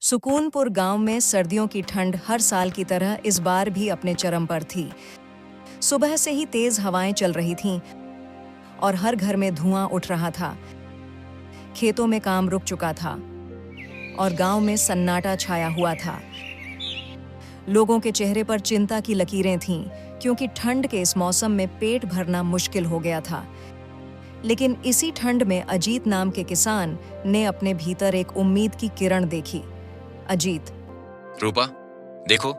सुकूनपुर गांव में सर्दियों की ठंड हर साल की तरह इस बार भी अपने चरम पर थी। सुबह से ही तेज हवाएं चल रही थीं और हर घर में धुआं उठ रहा था। खेतों में काम रुक चुका था और गांव में सन्नाटा छाया हुआ था। लोगों के चेहरे पर चिंता की लकीरें थीं, क्योंकि ठंड के इस मौसम में पेट भरना मुश्किल हो गया था। लेकिन इसी ठंड में अजीत नाम के किसान ने अपने भीतर एक उम्मीद की किरण देखी। अजीत, रूपा, देखो,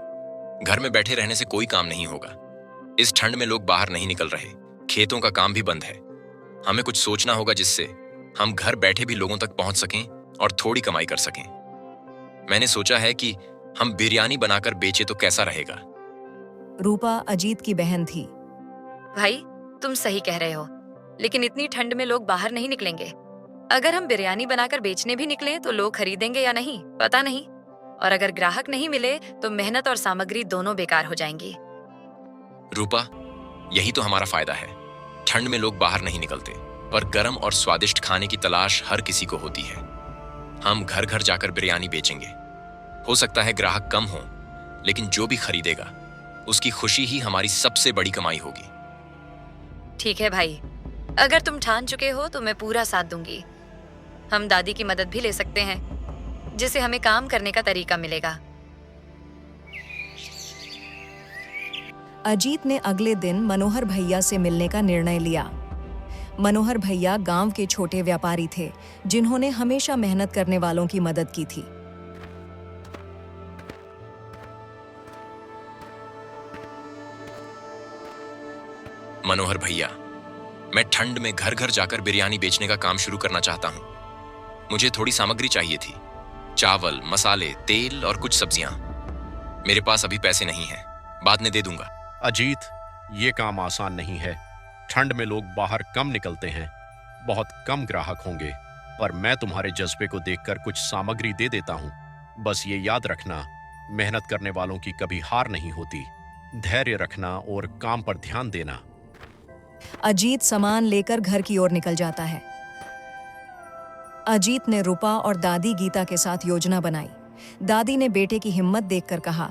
घर में बैठे रहने से कोई काम नहीं होगा। इस ठंड में लोग बाहर नहीं निकल रहे, खेतों का काम भी बंद है। हमें कुछ सोचना होगा जिससे हम घर बैठे भी लोगों तक पहुंच सकें और थोड़ी कमाई कर सकें। मैंने सोचा है कि हम बिरयानी बनाकर बेचे तो कैसा रहेगा। रूपा अजीत की बहन थी। भाई, तुम सही कह रहे हो, लेकिन इतनी ठंड में लोग बाहर नहीं निकलेंगे। अगर हम बिरयानी बनाकर बेचने भी निकले तो लोग खरीदेंगे या नहीं, पता नहीं। और अगर ग्राहक नहीं मिले तो मेहनत और सामग्री दोनों बेकार हो जाएंगी। रूपा, यही तो हमारा फायदा है। ठंड में लोग बाहर नहीं निकलते, पर गर्म और स्वादिष्ट खाने की तलाश हर किसी को होती है। हम घर घर जाकर बिरयानी बेचेंगे। हो सकता है ग्राहक कम हो, लेकिन जो भी खरीदेगा उसकी खुशी ही हमारी सबसे बड़ी कमाई होगी। ठीक है भाई, अगर तुम ठान चुके हो तो मैं पूरा साथ दूंगी। हम दादी की मदद भी ले सकते हैं, जिससे हमें काम करने का तरीका मिलेगा। अजीत ने अगले दिन मनोहर भैया से मिलने का निर्णय लिया। मनोहर भैया गांव के छोटे व्यापारी थे, जिन्होंने हमेशा मेहनत करने वालों की मदद की थी। मनोहर भैया, मैं ठंड में घर घर जाकर बिरयानी बेचने का काम शुरू करना चाहता हूँ। मुझे थोड़ी सामग्री चाहिए थी, चावल, मसाले, तेल और कुछ सब्जियां। मेरे पास अभी पैसे नहीं हैं, बाद में दे दूंगा। अजीत, ये काम आसान नहीं है। ठंड में लोग बाहर कम निकलते हैं, बहुत कम ग्राहक होंगे, पर मैं तुम्हारे जज्बे को देखकर कुछ सामग्री दे देता हूँ। बस ये याद रखना, मेहनत करने वालों की कभी हार नहीं होती। धैर्य रखना और काम पर ध्यान देना। अजीत सामान लेकर घर की ओर निकल जाता है। अजीत ने रूपा और दादी गीता के साथ योजना बनाई। दादी ने बेटे की हिम्मत देखकर कहा,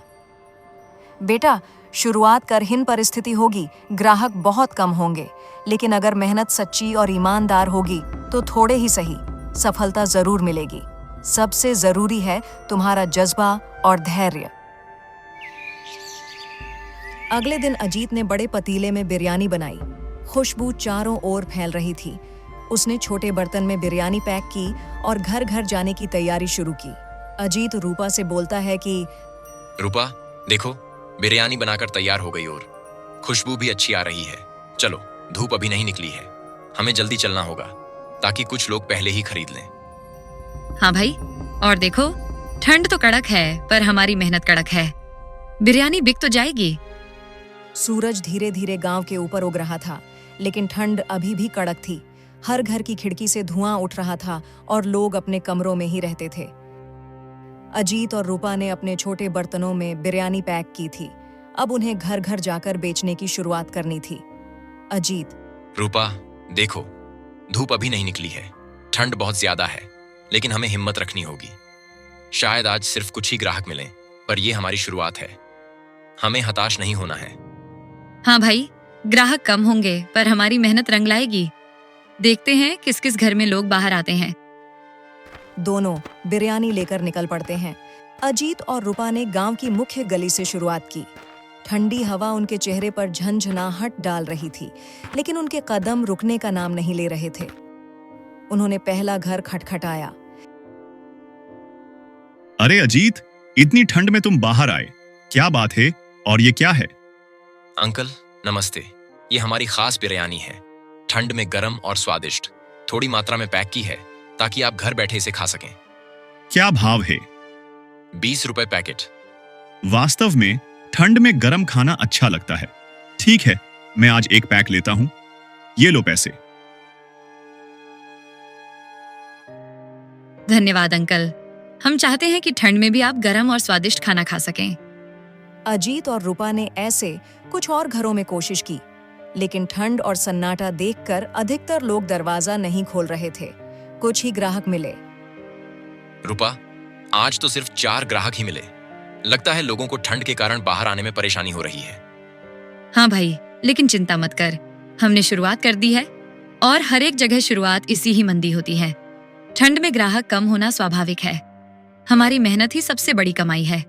बेटा, शुरुआत करहीन परिस्थिति होगी, ग्राहक बहुत कम होंगे, लेकिन अगर मेहनत सच्ची और ईमानदार होगी तो थोड़े ही सही सफलता जरूर मिलेगी। सबसे जरूरी है तुम्हारा जज्बा और धैर्य। अगले दिन अजीत ने बड़े पतीले में बिरयानी बनाई। खुशबू चारों ओर फैल रही थी। उसने छोटे बर्तन में बिरयानी पैक की और घर घर जाने की तैयारी शुरू की। अजीत रूपा से बोलता है कि रूपा, देखो, बिरयानी बनाकर तैयार हो गई और खुशबू भी अच्छी आ रही है। चलो, धूप अभी नहीं निकली है, हमें जल्दी चलना होगा ताकि कुछ लोग पहले ही खरीद लें। हाँ भाई, और देखो, ठंड तो कड़क है पर हमारी मेहनत कड़क है। बिरयानी बिक तो जाएगी। सूरज धीरे धीरे गांव के ऊपर उग रहा था, लेकिन ठंड अभी भी कड़क थी। हर घर की खिड़की से धुआं उठ रहा था और लोग अपने कमरों में ही रहते थे। अजीत और रूपा ने अपने छोटे बर्तनों में बिरयानी पैक की थी। अब उन्हें घर घर जाकर बेचने की शुरुआत करनी थी। अजीत, रूपा, देखो, धूप अभी नहीं निकली है, ठंड बहुत ज्यादा है, लेकिन हमें हिम्मत रखनी होगी। शायद आज सिर्फ कुछ ही ग्राहक मिलें, पर यह हमारी शुरुआत है। हमें हताश नहीं होना है। हाँ भाई, ग्राहक कम होंगे पर हमारी मेहनत रंग लाएगी। देखते हैं किस किस घर में लोग बाहर आते हैं। दोनों बिरयानी लेकर निकल पड़ते हैं। अजीत और रूपा ने गांव की मुख्य गली से शुरुआत की। ठंडी हवा उनके चेहरे पर झंझनाहट डाल रही थी, लेकिन उनके कदम रुकने का नाम नहीं ले रहे थे। उन्होंने पहला घर खटखटाया। अरे अजीत, इतनी ठंड में तुम बाहर आए, क्या बात है और ये क्या है? अंकल, नमस्ते। ये हमारी खास बिरयानी है, ठंड में गर्म और स्वादिष्ट। थोड़ी मात्रा में पैक की है ताकि आप घर बैठे इसे खा सकें। क्या भाव है? 20 रुपए पैकेट। वास्तव में ठंड में गर्म खाना अच्छा लगता है। ठीक है, मैं आज एक पैक लेता हूं। ये लो पैसे। धन्यवाद अंकल, हम चाहते हैं कि ठंड में भी आप गर्म और स्वादिष्ट खाना खा सकें। अजीत और रूपा ने ऐसे कुछ और घरों में कोशिश की, लेकिन ठंड और सन्नाटा देखकर अधिकतर लोग दरवाजा नहीं खोल रहे थे। कुछ ही ग्राहक मिले। रूपा, आज तो सिर्फ 4 ग्राहक ही मिले। लगता है लोगों को ठंड के कारण बाहर आने में परेशानी हो रही है। हाँ भाई, लेकिन चिंता मत कर, हमने शुरुआत कर दी है और हर एक जगह शुरुआत इसी ही मंदी होती है। ठंड में ग्राहक कम होना स्वाभाविक है। हमारी मेहनत ही सबसे बड़ी कमाई है।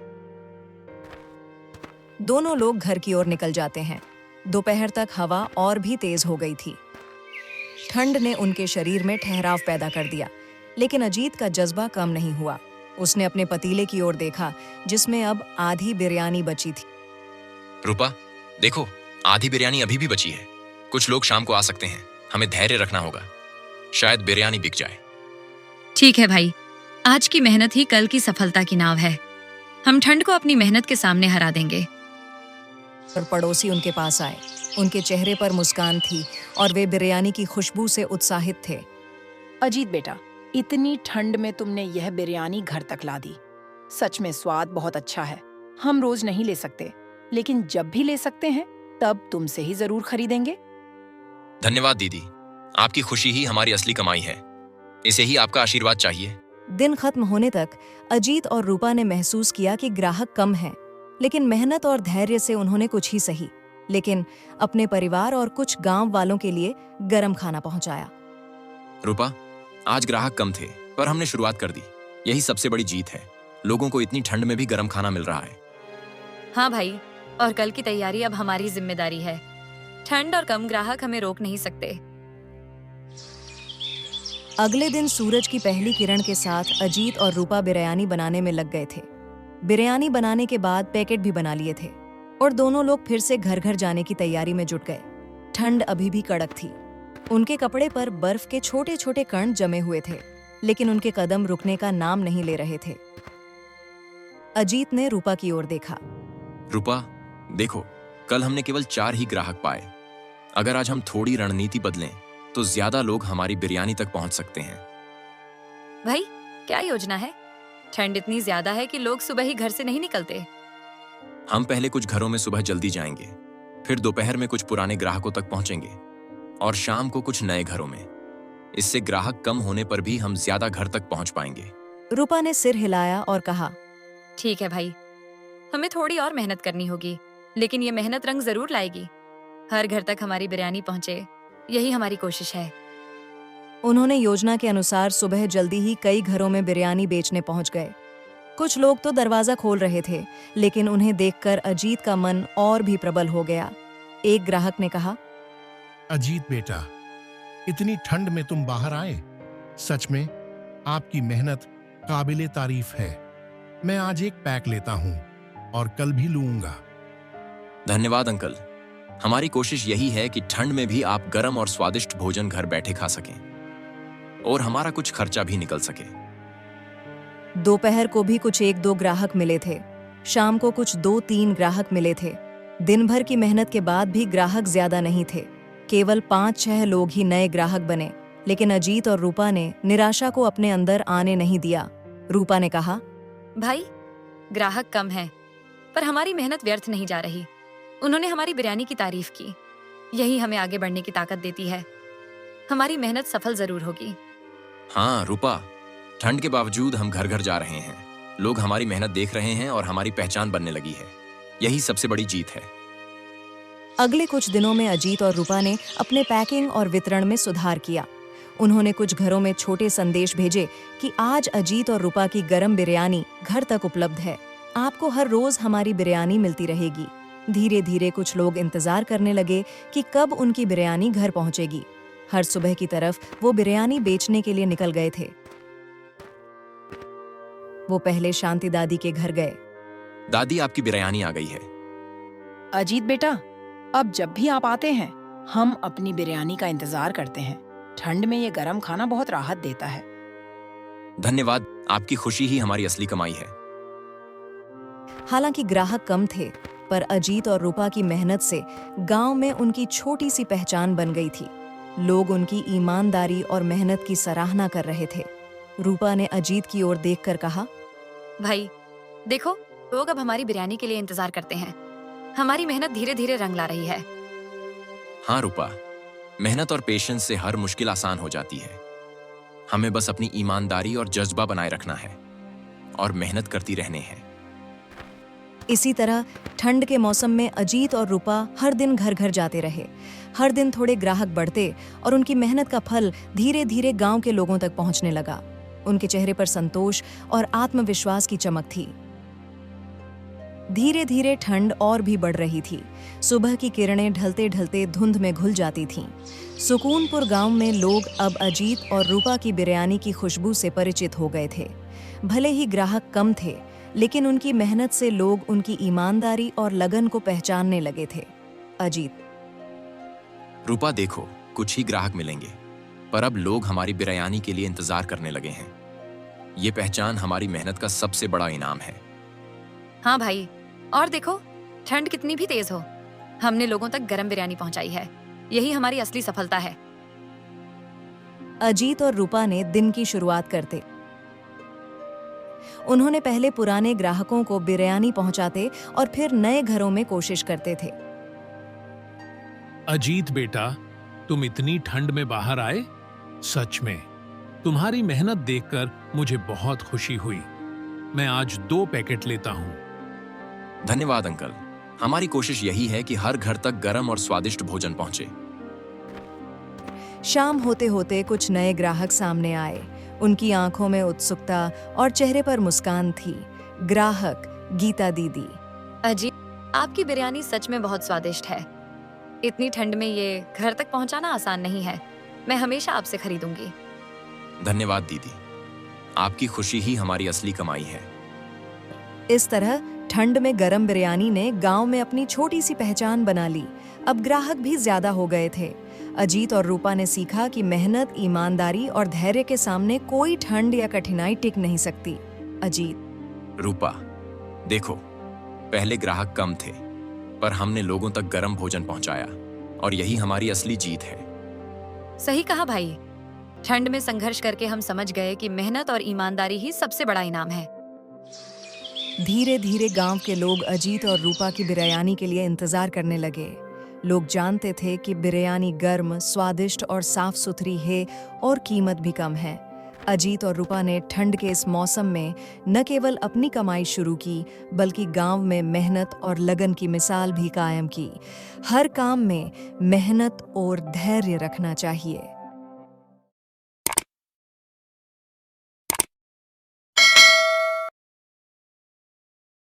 दोनों लोग घर की ओर निकल जाते हैं। दोपहर तक हवा और भी तेज हो गई थी। ठंड ने उनके शरीर में ठहराव पैदा कर दिया, लेकिन अजीत का जज्बा कम नहीं हुआ। उसने अपने पतीले की ओर देखा, जिसमें अब आधी बिरयानी बची थी। रूपा, देखो, आधी बिरयानी अभी भी बची है। कुछ लोग शाम को आ सकते हैं। हमें धैर्य रखना होगा। शायद बिरयानी बिक जाए। ठीक है भाई, आज की मेहनत ही कल की सफलता की नाव है। हम ठंड को अपनी मेहनत के सामने हरा देंगे। और पड़ोसी उनके पास आए। उनके चेहरे पर मुस्कान थी और वे बिरयानी की खुशबू से उत्साहित थे। अजीत बेटा, इतनी ठंड में तुमने यह बिरयानी घर तक ला दी। सच में स्वाद बहुत अच्छा है। हम रोज नहीं ले सकते, लेकिन जब भी ले सकते हैं तब तुमसे ही जरूर खरीदेंगे। धन्यवाद दीदी। आपकी खुशी ही हमारी असली कमाई है। इसे ही आपका आशीर्वाद चाहिए। दिन खत्म होने तक अजीत और रूपा ने महसूस किया कि ग्राहक कम हैं, लेकिन मेहनत और धैर्य से उन्होंने कुछ ही सही, लेकिन अपने परिवार और कुछ गांव वालों के लिए गरम खाना पहुंचाया। रूपा, आज ग्राहक कम थे, पर हमने शुरुआत कर दी। यही सबसे बड़ी जीत है। लोगों को इतनी ठंड में भी गरम खाना मिल रहा है। हाँ भाई, और कल की तैयारी अब हमारी जिम्मेदारी है। ठंड और कम ग्राहक हमें रोक नहीं सकते। अगले दिन सूरज की पहली किरण के साथ अजीत और रूपा बिरयानी बनाने में लग गए थे। बिरयानी बनाने के बाद पैकेट भी बना लिए थे और दोनों लोग फिर से घर घर जाने की तैयारी में जुट गए। ठंड अभी भी कड़क थी। उनके कपड़े पर बर्फ के छोटे छोटे कण जमे हुए थे, लेकिन उनके कदम रुकने का नाम नहीं ले रहे थे। अजीत ने रूपा की ओर देखा। रूपा, देखो, कल हमने केवल 4 ही ग्राहक पाए। अगर आज हम थोड़ी रणनीति बदलें तो ज्यादा लोग हमारी बिरयानी तक पहुंच सकते हैं। भाई, क्या योजना है? ठंड इतनी ज्यादा है कि लोग सुबह ही घर से नहीं निकलते। हम पहले कुछ घरों में सुबह जल्दी जाएंगे, फिर दोपहर में कुछ पुराने ग्राहकों तक पहुंचेंगे और शाम को कुछ नए घरों में। इससे ग्राहक कम होने पर भी हम ज्यादा घर तक पहुंच पाएंगे। रूपा ने सिर हिलाया और कहा, ठीक है भाई, हमें थोड़ी और मेहनत करनी होगी, लेकिन ये मेहनत रंग जरूर लाएगी। हर घर तक हमारी बिरयानी पहुंचे, यही हमारी कोशिश है। उन्होंने योजना के अनुसार सुबह जल्दी ही कई घरों में बिरयानी बेचने पहुंच गए। कुछ लोग तो दरवाजा खोल रहे थे, लेकिन उन्हें देखकर अजीत का मन और भी प्रबल हो गया। एक ग्राहक ने कहा, अजीत बेटा, इतनी ठंड में तुम बाहर आए। सच में आपकी मेहनत काबिले तारीफ है। मैं आज एक पैक लेता हूँ और कल भी लूंगा। धन्यवाद अंकल। हमारी कोशिश यही है कि ठंड में भी आप गर्म और स्वादिष्ट भोजन घर बैठे खा सकें और हमारा कुछ खर्चा भी निकल सके। दोपहर को भी कुछ 1-2 ग्राहक मिले थे। शाम को कुछ 2-3 ग्राहक मिले थे। दिन भर की मेहनत के बाद भी ग्राहक ज्यादा नहीं थे। केवल 5-6 लोग ही नए ग्राहक बने, लेकिन अजीत और रूपा ने निराशा को अपने अंदर आने नहीं दिया। रूपा ने कहा, भाई, ग्राहक कम है, पर हमारी मेहनत व्यर्थ नहीं जा रही। उन्होंने हमारी बिरयानी की तारीफ की। यही हमें आगे बढ़ने की ताकत देती है। हमारी मेहनत सफल जरूर होगी। हाँ रूपा, ठंड के बावजूद हम घर घर जा रहे हैं। लोग हमारी मेहनत देख रहे हैं और हमारी पहचान बनने लगी है। यही सबसे बड़ी जीत है। अगले कुछ दिनों में अजीत और रूपा ने अपने पैकिंग और वितरण में सुधार किया। उन्होंने कुछ घरों में छोटे संदेश भेजे कि आज अजीत और रूपा की गरम बिरयानी घर तक उपलब्ध है। आपको हर रोज हमारी बिरयानी मिलती रहेगी। धीरे धीरे कुछ लोग इंतजार करने लगे कि कब उनकी बिरयानी घर पहुंचेगी। हर सुबह की तरफ वो बिरयानी बेचने के लिए निकल गए थे। वो पहले शांति दादी के घर गए। दादी, आपकी बिरयानी आ गई है। अजीत बेटा, अब जब भी आप आते हैं हम अपनी बिरयानी का इंतजार करते हैं। ठंड में ये गरम खाना बहुत राहत देता है। धन्यवाद। आपकी खुशी ही हमारी असली कमाई है। हालांकि ग्राहक कम थे, पर अजीत और रूपा की मेहनत से गांव में उनकी छोटी सी पहचान बन गई थी। लोग उनकी ईमानदारी और मेहनत की सराहना कर रहे थे। रूपा ने अजीत की ओर देखकर कहा, भाई देखो, लोग अब हमारी बिरयानी के लिए इंतजार करते हैं। हमारी मेहनत धीरे धीरे रंग ला रही है। हाँ रूपा, मेहनत और पेशेंस से हर मुश्किल आसान हो जाती है। हमें बस अपनी ईमानदारी और जज्बा बनाए रखना है। और मेहनत करती रहने हैं। इसी तरह ठंड के मौसम में अजीत और रूपा हर दिन घर घर जाते रहे। हर दिन थोड़े ग्राहक बढ़ते और उनकी मेहनत का फल धीरे धीरे गांव के लोगों तक पहुंचने लगा। उनके चेहरे पर संतोष और आत्मविश्वास की चमक थी। धीरे धीरे ठंड और भी बढ़ रही थी। सुबह की किरणें ढलते ढलते धुंध में घुल जाती थीं। सुकूनपुर गांव में लोग अब अजीत और रूपा की बिरयानी की खुशबू से परिचित हो गए थे। भले ही ग्राहक कम थे, लेकिन उनकी मेहनत से लोग उनकी ईमानदारी और लगन को पहचानने लगे थे। अजीत: रूपा, देखो, कुछ ही ग्राहक मिलेंगे, पर अब लोग हमारी बिरयानी के लिए इंतजार करने लगे हैं। ये पहचान हमारी मेहनत का सबसे बड़ा इनाम है। हाँ भाई, और देखो, ठंड कितनी भी तेज हो, हमने लोगों तक गरम बिरयानी पहुंचाई है। यही हमारी असली सफलता है। अजीत और रूपा ने दिन की शुरुआत करते उन्होंने पहले पुराने ग्राहकों को बिरयानी पहुंचाते और फिर नए घरों में कोशिश करते थे। अजीत बेटा, तुम इतनी ठंड में बाहर आए, सच में तुम्हारी मेहनत देखकर मुझे बहुत खुशी हुई। मैं आज 2 पैकेट लेता हूँ। धन्यवाद अंकल। हमारी कोशिश यही है कि हर घर तक गरम और स्वादिष्ट भोजन पहुंचे। शाम होते होते कुछ नए ग्राहक सामने आए। उनकी आंखों में उत्सुकता और चेहरे पर मुस्कान थी। ग्राहक गीता दीदी: अजीत, आपकी बिरयानी सच में बहुत स्वादिष्ट है। इतनी ठंड में ये घर तक पहुंचाना आसान नहीं है। मैं हमेशा आपसे खरीदूंगी। धन्यवाद दीदी, आपकी खुशी ही हमारी असली कमाई है। इस तरह ठंड में गरम बिरयानी ने गांव में अपनी छोटी सी पहचान बना ली। अब ग्राहक भी ज्यादा हो गए थे। अजीत और रूपा ने सीखा कि मेहनत, ईमानदारी और धैर्य के सामने कोई ठंड या कठिनाई टिक नहीं सकती। अजीत: रूपा, देखो, पहले ग्राहक कम थे, पर हमने लोगों तक गरम भोजन पहुंचाया और यही हमारी असली जीत है। सही कहा भाई। ठंड में संघर्ष करके हम समझ गए कि मेहनत और ईमानदारी ही सबसे बड़ा इनाम है। धीरे धीरे गांव के लोग अजीत और रूपा की बिरयानी के लिए इंतजार करने लगे। लोग जानते थे कि बिरयानी गर्म, स्वादिष्ट और साफ सुथरी है और कीमत भी कम है। अजीत और रूपा ने ठंड के इस मौसम में न केवल अपनी कमाई शुरू की, बल्कि गांव में मेहनत और लगन की मिसाल भी कायम की। हर काम में मेहनत और धैर्य रखना चाहिए।